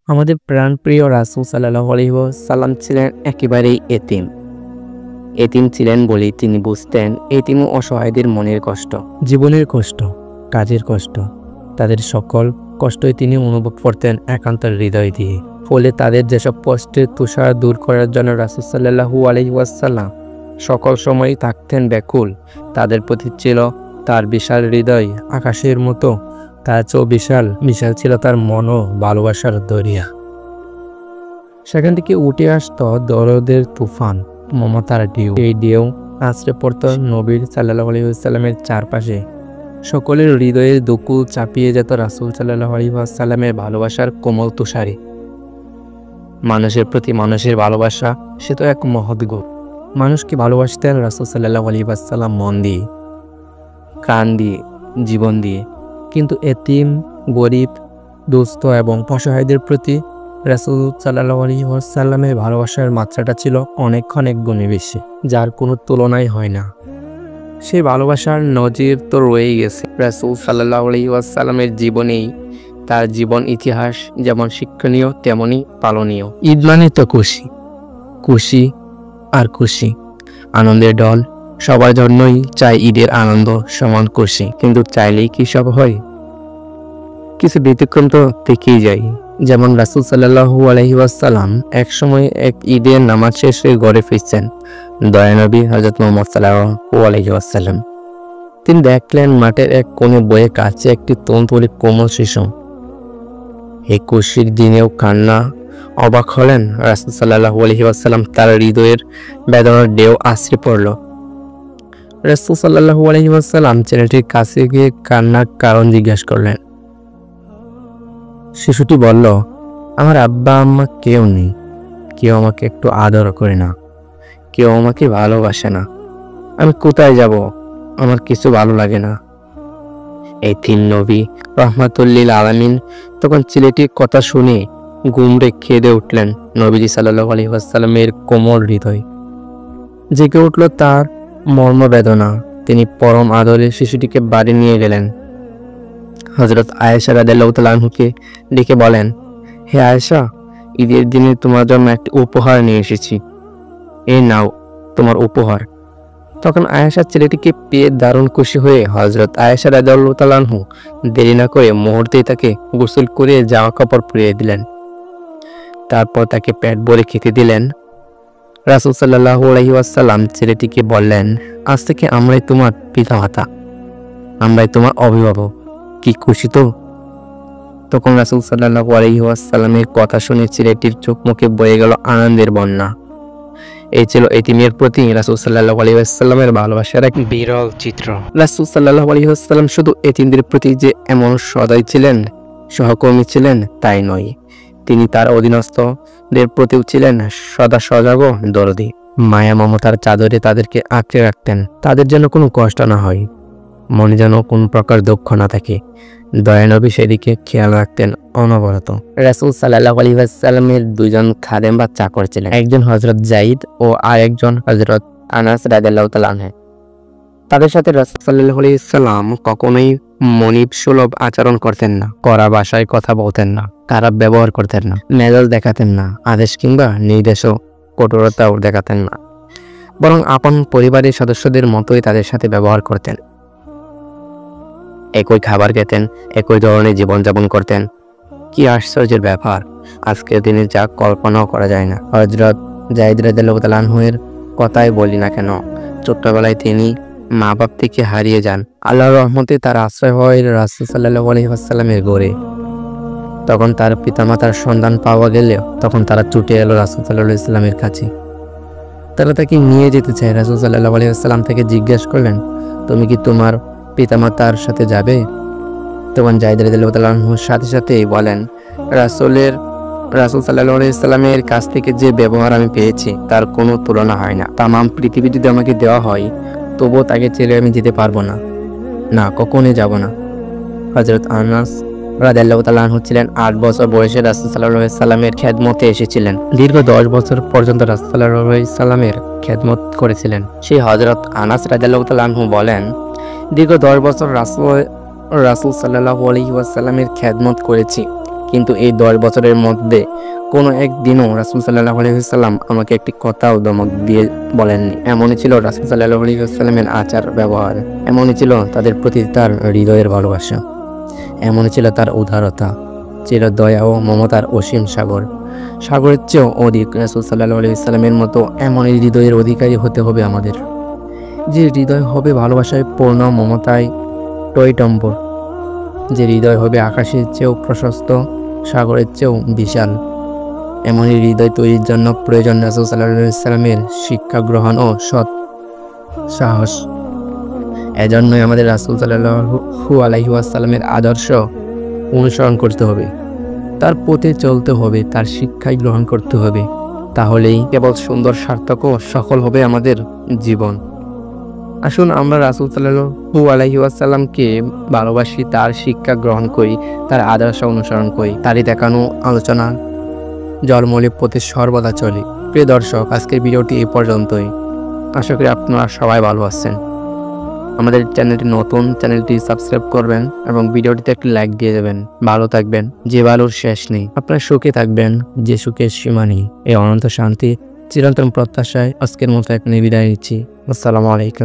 আমাদের প্রাণপ্রিয় রাসূল সাল্লাল্লাহু আলাইহি ওয়াসাল্লাম ছিলেন একেবারেই এতিম। এতিম ছিলেন বলেই তিনি বুঝতেন এতিম ও অসহায়দের মনের কষ্ট, জীবনের কষ্ট, কাজের কষ্ট। তাদের সকল কষ্টই তিনি অনুভব করতেন একান্ত হৃদয় দিয়ে। ফলে তাদের যেসব কষ্টের তুষার দূর করার জন্য রাসূল সাল্লাল্লাহু আলাইহি ওয়াসাল্লাম সকল সময়ই থাকতেন ব্যাকুল। তাদের প্রতি ছিল তার বিশাল হৃদয়, আকাশের মতো। তার চেয়েও বিশাল ছিল তার মন ও ভালোবাসার দরিয়া। সেখান থেকে উঠে আসত দরদের তুফান, মমতার ঢেউ। এই ঢেউ আছড়ে পড়ত নবীর সাল্লাল্লাহু আলাইহি ওয়াসাল্লামের চারপাশে। সকলের হৃদয়ের দুকুল চাপিয়ে যেত রাসূল সাল্লাল্লাহু আলাইহি ওয়াসাল্লামের ভালোবাসার কোমল তুষারে। মানুষের প্রতি মানুষের ভালোবাসা, সে তো এক মহৎ গুণ। মানুষকে ভালোবাসতেন রাসূল সাল্লাল্লাহু আলাইহি ওয়াসাল্লাম মন দিয়ে, প্রাণ দিয়ে, জীবন দিয়ে। কিন্তু এতিম, গরিব, দুস্থ এবং অসহায়দের প্রতি রাসূল সাল্লাল্লাহু আলাইহি ওয়াসাল্লামের ভালোবাসার মাত্রাটা ছিল অনেক গুণে বেশি, যার কোনো তুলনাই হয় না। সেই ভালোবাসার নজির তো রয়েই গেছে রাসূল সাল্লাল্লাহু আলাইহি ওয়াসাল্লামের জীবনেই। তার জীবন ইতিহাস যেমন শিক্ষণীয় তেমনই পালনীয়। ঈদ মানে তো খুশি, খুশি আর খুশি, আনন্দের ঢল। সবার জন্যই চাই ঈদের আনন্দ, সমান খুশি। কিন্তু চাইলেই কি সব হয়? কিছু ব্যতিক্রম তো থেকেই যায়। যেমন রাসূল সাল্লাল্লাহু আলাইহি ওয়াসাল্লাম এক সময় এক ঈদের নামাজ শেষে ঘরে ফিরছেন দয়ানবী হযরত মুহাম্মদ সাল্লাল্লাহু আলাইহি ওয়াসাল্লাম। তিনি দেখলেন মাঠের এক কোণে বয়ে কাছে একটি তরুণ কোমল শিশু। এই খুশির দিনেও কান্না। অবাক হলেন রাসূল সাল্লাল্লাহু আলাইহি ওয়াসাল্লাম। তার হৃদয়ের বেদনার ঢেউ আছড়ে পড়ল। রাসূল সাল্লাল্লাহু আলাইহি ওয়াসাল্লাম ছেলেটির কাছে গিয়ে কান্নার কারণ জিজ্ঞেস করলেন। শিশুটি বলল, আমার আব্বা আম্মা কেউ নেই, কেউ আমাকে একটু আদর করে না, কেউ আমাকে ভালোবাসে না। আমি কোথায় যাব? আমার কিছু ভালো লাগে না। এই তিন নবী রহমাতুল্লিল আলামিন তখন ছেলেটির কথা শুনে গুমরে কেঁদে উঠলেন। নবীজি সাল্লাল্লাহু আলাইহি ওয়াসাল্লামের কোমল হৃদয় জেগে উঠল তার মর্মবেদনা। তিনি পরম আদরে শিশুটিকে বাড়ি নিয়ে গেলেন। হযরত আয়েশা রাদিয়াল্লাহু তাআলা আনহাকে ডেকে বলেন, হে আয়েশা, ঈদের দিনে তোমার জন্য একটি উপহার নিয়ে এসেছি, এই নাও তোমার উপহার। তখন আয়েশা ছেলেটিকে পেয়ে দারুণ খুশি হয়ে হযরত আয়েশা রাদিয়াল্লাহু তাআলা আনহা দেরি না করে মুহূর্তেই তাকে গোসল করে জামা কাপড় পরিয়ে দিলেন। তারপর তাকে পেট ভরে খেতে দিলেন। রাসূল সাল্লাল্লাহু আলাইহি ওয়াসাল্লাম ছেলেটিকে বললেন, আজ থেকে আমরাই তোমার পিতামাতা, আমরাই তোমার অভিভাবক। কি খুশি তো? তখন রাসূল সাল্লাল্লাহু আলাইহি ওয়াসাল্লামের কথা শুনে ছেলেটির চোখ মুখে বয়ে গেল আনন্দের বন্যা। এই ছিল এতিমের প্রতি রাসূল সাল্লাল্লাহু আলাইহি ওয়াসাল্লামের ভালোবাসার এক বিরল চিত্র। রাসূল সাল্লাল্লাহু আলাইহি ওয়াসাল্লাম শুধু এতিমদের প্রতি যে এমন সদয় ছিলেন, সহকর্মী ছিলেন তাই নয়, তিনি তার অধীনস্থদের প্রতিও ছিলেন সদা সজাগ ও দরদী। মায়া মমতার চাদরে তাদেরকে আঁকড়ে রাখতেন, তাদের যেন কোনো কষ্ট না হয়, মনে যেন কোন প্রকার দুঃখ না থাকে। দয়ানবী সেদিকে খেয়াল রাখতেন অনবরত। রাসূল সাল্লাল্লাহু আলাইহি ওয়াসাল্লামের দুইজন খাদেম বা চাকর ছিলেন, একজন হযরত যায়েদ ও আরেকজন হযরত আনাস রাদিয়াল্লাহু তাআলা আনহু। তাদের সাথে রাসূল সাল্লাল্লাহু আলাইহি ওয়াসাল্লাম কখনোই মনিব সুলভ আচরণ করতেন না, কড়া ভাষায় কথা বলতেন না, খারাপ ব্যবহার করতেন না, মেজাজ দেখাতেন না, আদেশ কিংবা নির্দেশও কঠোরতাও দেখাতেন না, বরং আপন পরিবারের সদস্যদের মতোই তাদের সাথে ব্যবহার করতেন। একই খাবার খেতেন, একই ধরনের জীবনযাপন করতেন। কি আশ্চর্যের ব্যাপার! আজকের দিনে যা কল্পনাও করা যায় না। হযরত যায়েদ রাদিয়াল্লাহু তাআলা আনহুর কথাই বলি না কেন, ছোট্টবেলায় তিনি মা বাপ থেকে হারিয়ে যান। আল্লাহর রহমতে তার আশ্রয় হয় রাসূল সাল্লাল্লাহু আলাইহি ওয়াসাল্লামের ঘরে। তখন তার পিতামাতার সন্ধান পাওয়া গেলেও তখন তারা ছুটে এলো রাসূল সাল্লাল্লাহু আলাইহি ওয়াসাল্লামের কাছে। তারা তাকে নিয়ে যেতে চায়। রাসূল সাল্লাল্লাহু আলাইহি ওয়াসাল্লাম থেকে জিজ্ঞেস করলেন, তুমি কি তোমার পিতামাতার সাথে যাবে? তখন যায়েদ রাদিয়াল্লাহু তাআলা আনহুর সাথে সাথেই বলেন, রাসূল সাল্লাল্লাহু আলাইহি ওয়াসাল্লামের কাছ থেকে যে ব্যবহার আমি পেয়েছি তার কোনো তুলনা হয় না। তামাম পৃথিবী যদি আমাকে দেওয়া হয় তবুও তাকে ছেড়ে আমি যেতে পারবো না, না কখনোই যাব না। হযরত আনাস রাদিয়াল্লাহু তাআলা আনহু ছিলেন 8 বছর বয়সে রাসূল সাল্লাল্লাহু আলাইহি ওয়াসাল্লামের খেদমতে এসেছিলেন। দীর্ঘ 10 বছর পর্যন্ত রাসূল সাল্লাল্লাহু আলাইহি ওয়াসাল্লামের খেদমত করেছিলেন। সেই হযরত আনাস রাদিয়াল্লাহু তাআলা আনহু বলেন, দীর্ঘ 10 বছর রাসূল সাল্লাল্লাহু আলাইহি ওয়াসাল্লামের খেদমত করেছি। কিন্তু এই 10 বছরের মধ্যে কোনো একদিনও রাসূল সাল্লাল্লাহু আলাইহি ওয়াসাল্লাম আমাকে একটি কথাও ধমক দিয়ে বলেননি। এমনই ছিল রাসূল সাল্লাল্লাহু আলাইহি ওয়াসাল্লামের আচার ব্যবহার, এমনই ছিল তাদের প্রতি তার হৃদয়ের ভালোবাসা, এমনই ছিল তার উদারতা, ছিল দয়া ও মমতার অসীম সাগর। সাগরের চেয়েও অধিক রাসূল সাল্লাল্লাহু আলাইহি ওয়াসাল্লামের মতো এমনই হৃদয়ের অধিকারী হতে হবে আমাদের, যে হৃদয় হবে ভালোবাসায় পূর্ণ, মমতায় টইটম্বর, যে হৃদয় হবে আকাশের চেয়েও প্রশস্ত, সাগরের চেয়েও বিশাল। এমনই হৃদয় তৈরির জন্য প্রয়োজন রাসূল সাল্লাল্লাহু আলাইহি ওয়াসাল্লামের শিক্ষা গ্রহণ ও সৎ সাহস। এজন্যই আমাদের রাসূল সাল্লাল্লাহু আলাইহি ওয়াসাল্লামের আদর্শ অনুসরণ করতে হবে, তার পথে চলতে হবে, তার শিক্ষাই গ্রহণ করতে হবে। তাহলেই কেবল সুন্দর, সার্থক ও সফল হবে আমাদের জীবন। আসুন আমরা রাসূল সাল্লাল্লাহু আলাইহি ওয়াসাল্লামকে ভালোবাসি, তার শিক্ষা গ্রহণ করি, তার আদর্শ অনুসরণ করি, তারই দেখানো আলোচনা জলমৌলিক পথে সর্বদা চলি। প্রিয় দর্শক, আজকের ভিডিওটি এই পর্যন্তই। আশা করি আপনারা সবাই ভালো আছেন। আমাদের চ্যানেলটি নতুন, চ্যানেলটি সাবস্ক্রাইব করবেন এবং ভিডিওটিতে একটি লাইক দিয়ে দেবেন। ভালো থাকবেন, যে ভালোর শেষ নেই। আপনার সুখে থাকবেন, যে সুখের সীমা নেই। এই অনন্ত শান্তি চিরন্তন প্রত্যাশায় আজকের মতো এখানে বিদায় নিচ্ছি। আসসালামু আলাইকুম।